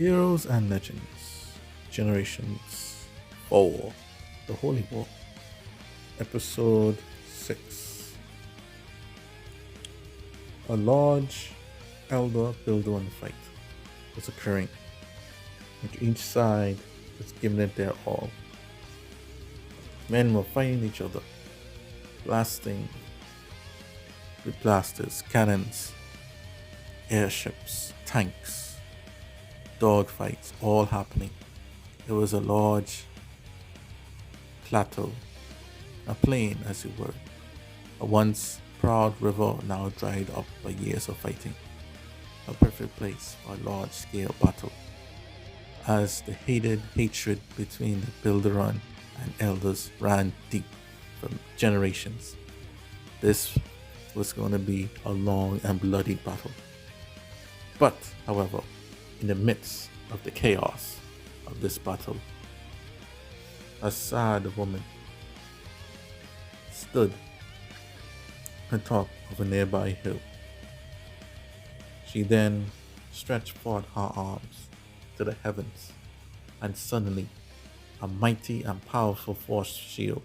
Heroes and Legends, Generations 4, The Holy War, Episode 6. A large elder builder on fight was occurring, and each side was giving it their all. Men were fighting each other, blasting with blasters, cannons, airships, tanks, dogfights, all happening. It was a large plateau, a plain as it were, a once proud river now dried up by years of fighting, a perfect place for a large-scale battle, as the hated hatred between the Builderon and elders ran deep for generations. This was going to be a long and bloody battle. But, however, in the midst of the chaos of this battle, a sad woman stood on top of a nearby hill. She then stretched forth her arms to the heavens, and suddenly a mighty and powerful force shield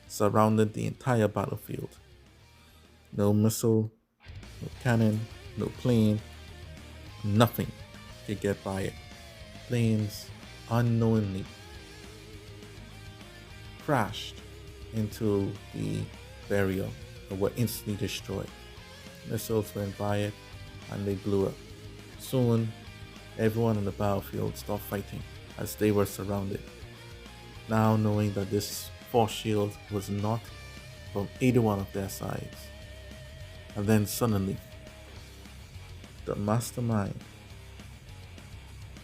surrounded the entire battlefield. No missile, no cannon, no plane, nothing could get by it. Planes unknowingly crashed into the barrier and were instantly destroyed. Missiles went by it and they blew up. Soon, everyone on the battlefield stopped fighting as they were surrounded. Now knowing that this force shield was not from either one of their sides. And then suddenly, the mastermind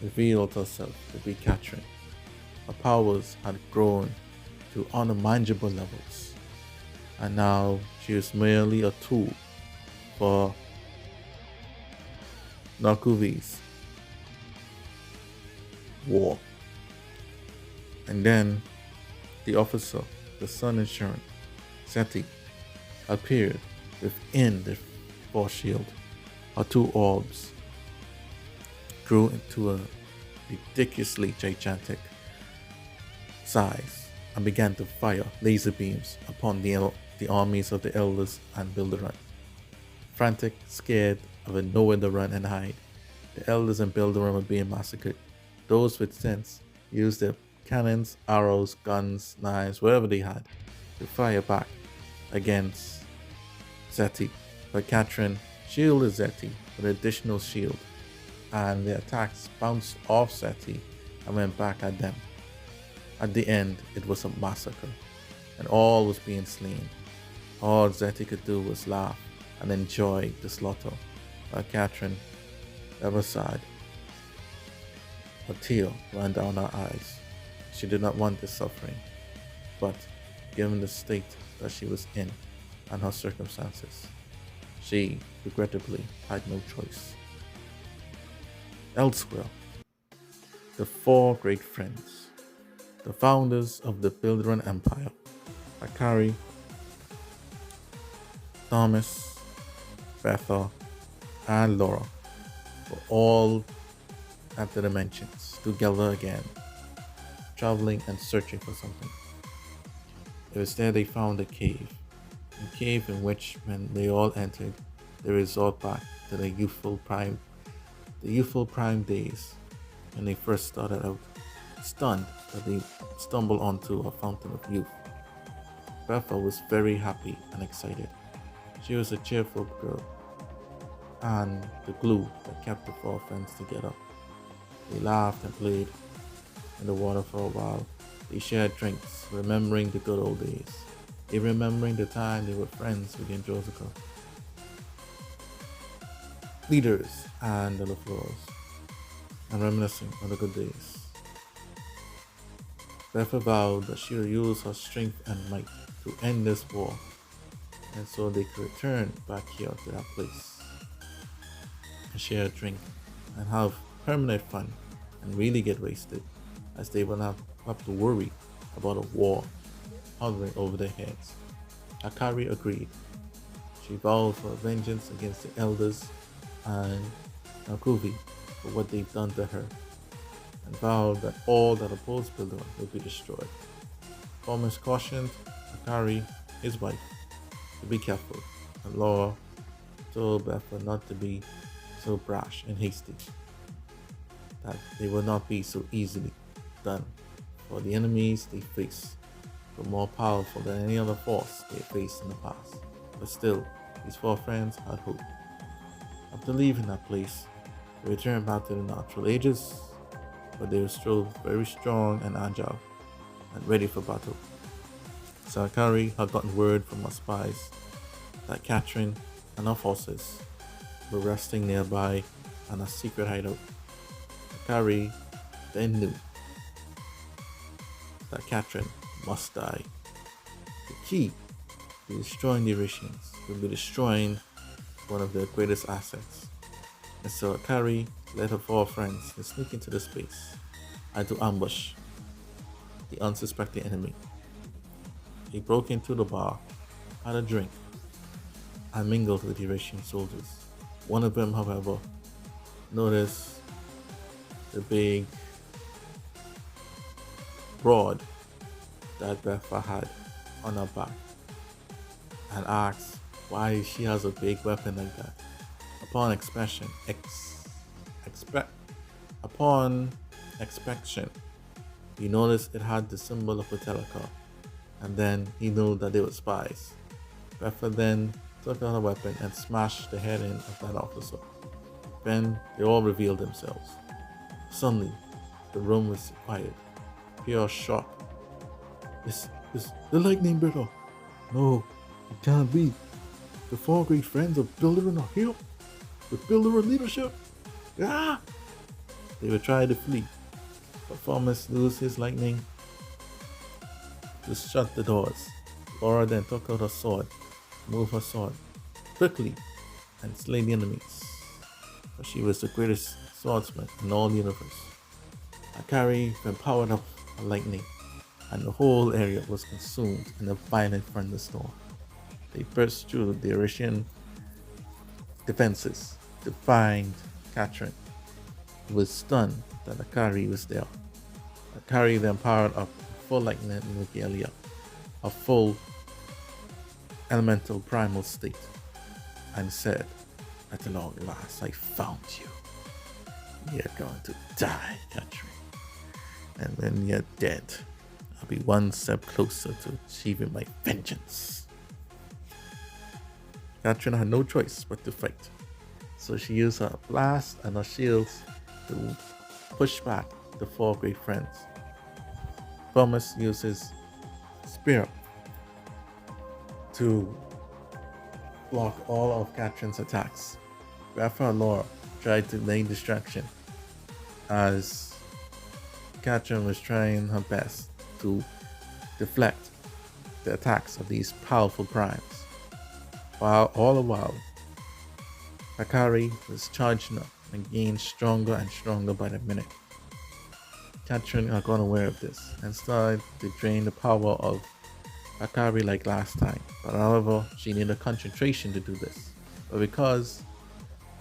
revealed herself to be Catherine. Her powers had grown to unimaginable levels, and now she was merely a tool for Narkuvi's war. And then the officer, the sun insurance, Seti, appeared within the force shield. Her two orbs grew into a ridiculously gigantic size and began to fire laser beams upon the armies of the elders and Builderon. Frantic, scared, having nowhere to run and hide, the elders and Builderon were being massacred. Those with sense used their cannons, arrows, guns, knives, whatever they had, to fire back against Zeti. But Catherine shielded Zeti with an additional shield, and the attacks bounced off Zeti and went back at them. At the end, it was a massacre, and all was being slain. All Zeti could do was laugh and enjoy the slaughter, while Catherine, ever sad, a tear ran down her eyes. She did not want this suffering, but given the state that she was in and her circumstances, she regrettably had no choice. Elsewhere, the four great friends, the founders of the Builderon Empire, Akari, Thomas, Bethel, and Laura, were all at the dimensions together again, traveling and searching for something. It was there they found a cave in which, when they all entered, they resort back to their youthful prime days when they first started out, stunned that they stumbled onto a fountain of youth. Bethel was very happy and excited. She was a cheerful girl and the glue that kept the four friends together. They laughed and played in the water for a while. They shared drinks, remembering the good old days, even remembering the time they were friends with the Androsica leaders and the LaFleurs, and reminiscing on the good days. Beth vowed that she would use her strength and might to end this war, and so they could return back here to that place and share a drink and have permanent fun and really get wasted, as they will not have to worry about a war hovering over their heads. Akari agreed. She vowed for vengeance against the elders and Nakuvi for what they've done to her, and vowed that all that opposed Bilderant would be destroyed. Thomas cautioned Akari, his wife, to be careful, and Laura told Beffa not to be so brash and hasty, that they would not be so easily done, for the enemies they faced were more powerful than any other force they had faced in the past. But still, these four friends had hope. After leaving that place, they returned back to the natural ages, but they were still very strong and agile and ready for battle. Sakari had gotten word from her spies that Catherine and her forces were resting nearby in a secret hideout. Sakari then knew that Catherine must die. The key to destroying the Irishans would be destroying one of their greatest assets. And so Akari led her four friends to sneak into the space and to ambush the unsuspecting enemy. He broke into the bar, had a drink, and mingled with the Irishan soldiers. One of them, however, noticed the big broad that Beffa had on her back and asked why she has a big weapon like that. Upon inspection, he noticed it had the symbol of Metallica, and then he knew that they were spies. Beffa then took out a weapon and smashed the head in of that officer. Then they all revealed themselves. Suddenly, the room was quiet. Pure shock. Is the lightning better? No, it can't be. The four great friends of Bilderant are here. With Bilderant leadership. Ah! They would try to flee, but Thomas used his lightning to shut the doors. Laura then took out her sword, moved her sword quickly, and slay the enemies. For she was the greatest swordsman in all the universe. Akari then powered up her lightning, and the whole area was consumed in a violent thunderstorm. They burst through the Irishian defenses to find Catherine, who was stunned that Akari was there. Akari then powered up full lightning regalia, a full elemental primal state, and said, "At long last I found you. You're going to die, Catherine. And when you're dead, I'll be one step closer to achieving my vengeance." Catherine had no choice but to fight, so she used her blast and her shields to push back the four great friends. Thomas used his spear to block all of Catherine's attacks. Beffa and Laura tried to lay distraction as Catherine was trying her best to deflect the attacks of these powerful primes. While all the while, Akari was charging up and gained stronger and stronger by the minute. Catherine had gone aware of this and started to drain the power of Akari like last time. But however, she needed concentration to do this. But because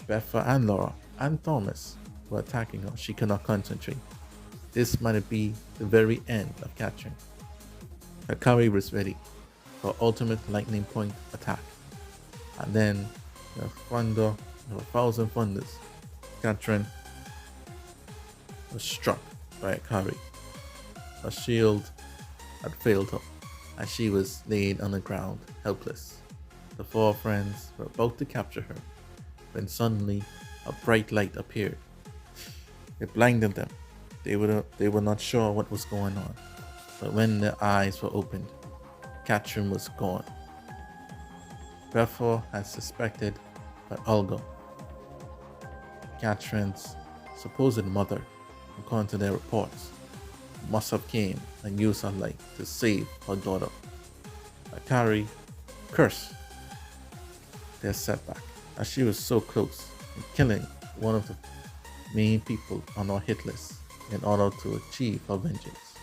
Beffa and Laura and Thomas were attacking her, she could not concentrate. This might be the very end of Catherine. Akari was ready for ultimate lightning point attack. And then the thunder of 1,000 thunders, Catherine was struck by Akari. Her shield had failed her, and she was laid on the ground, helpless. The four friends were about to capture her, when suddenly a bright light appeared. It blinded them. They were not sure what was going on, but when their eyes were opened, Catherine was gone. Beffa had suspected that Olga, Catherine's supposed mother, according to their reports, must have came and used her light to save her daughter. Akari cursed their setback, as she was so close in killing one of the main people on our hit list in order to achieve her vengeance.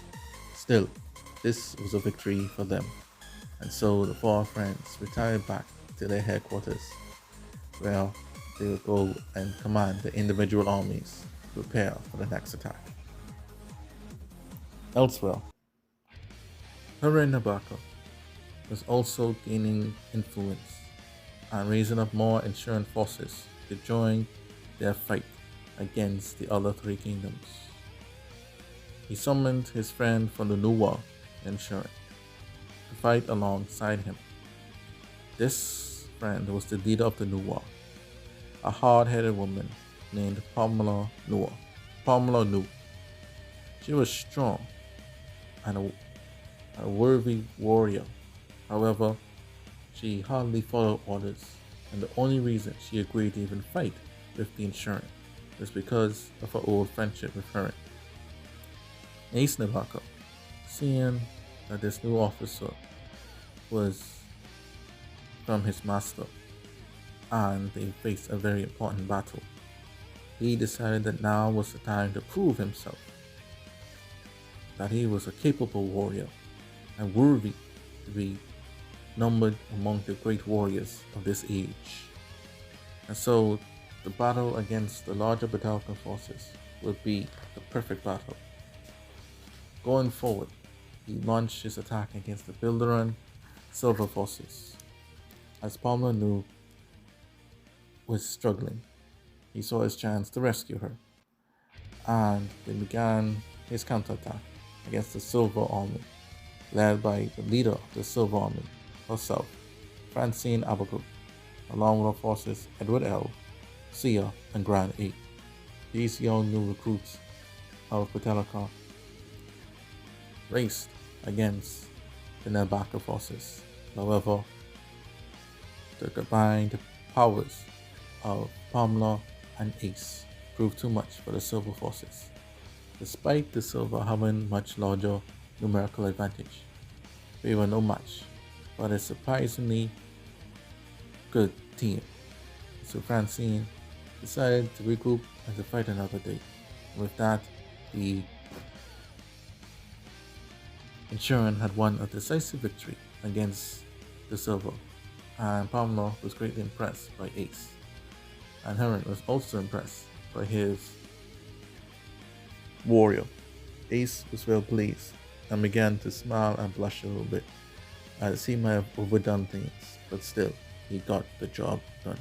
Still, this was a victory for them, and so the four friends retired back to their headquarters, where they would go and command the individual armies to prepare for the next attack. Elsewhere, Nabarka was also gaining influence and raising up more insurance forces to join their fight against the other three kingdoms. He summoned his friend from the New World, Insurance, to fight alongside him. This friend was the leader of the New World, a hard-headed woman named Pamela Nu. She was strong and a worthy warrior. However, she hardly followed orders, and the only reason she agreed to even fight with the insurance was because of her old friendship with her. Ace Nabaka, seeing that this new officer was from his master and they faced a very important battle, he decided that now was the time to prove himself, that he was a capable warrior and worthy to be numbered among the great warriors of this age. And so the battle against the larger Batalkan forces would be the perfect battle. Going forward, he launched his attack against the Bilderan Silver forces. As Palmer Nu was struggling, he saw his chance to rescue her, and they began his counterattack against the Silver Army, led by the leader of the Silver Army herself, Francine Abaku, along with her forces Edward L., Sia, and Grand A. These young new recruits of Patelaka raced against the Nabaka forces. However, the combined powers of Pamela and Ace proved too much for the Silver forces. Despite the Silver having much larger numerical advantage, they were no match for a surprisingly good team. So Francine decided to regroup and to fight another day. With that, the Insurance had won a decisive victory against the Silver, and Pamela was greatly impressed by Ace. And Heron was also impressed by his warrior. Ace was well pleased and began to smile and blush a little bit, as he might have overdone things, but still, he got the job done.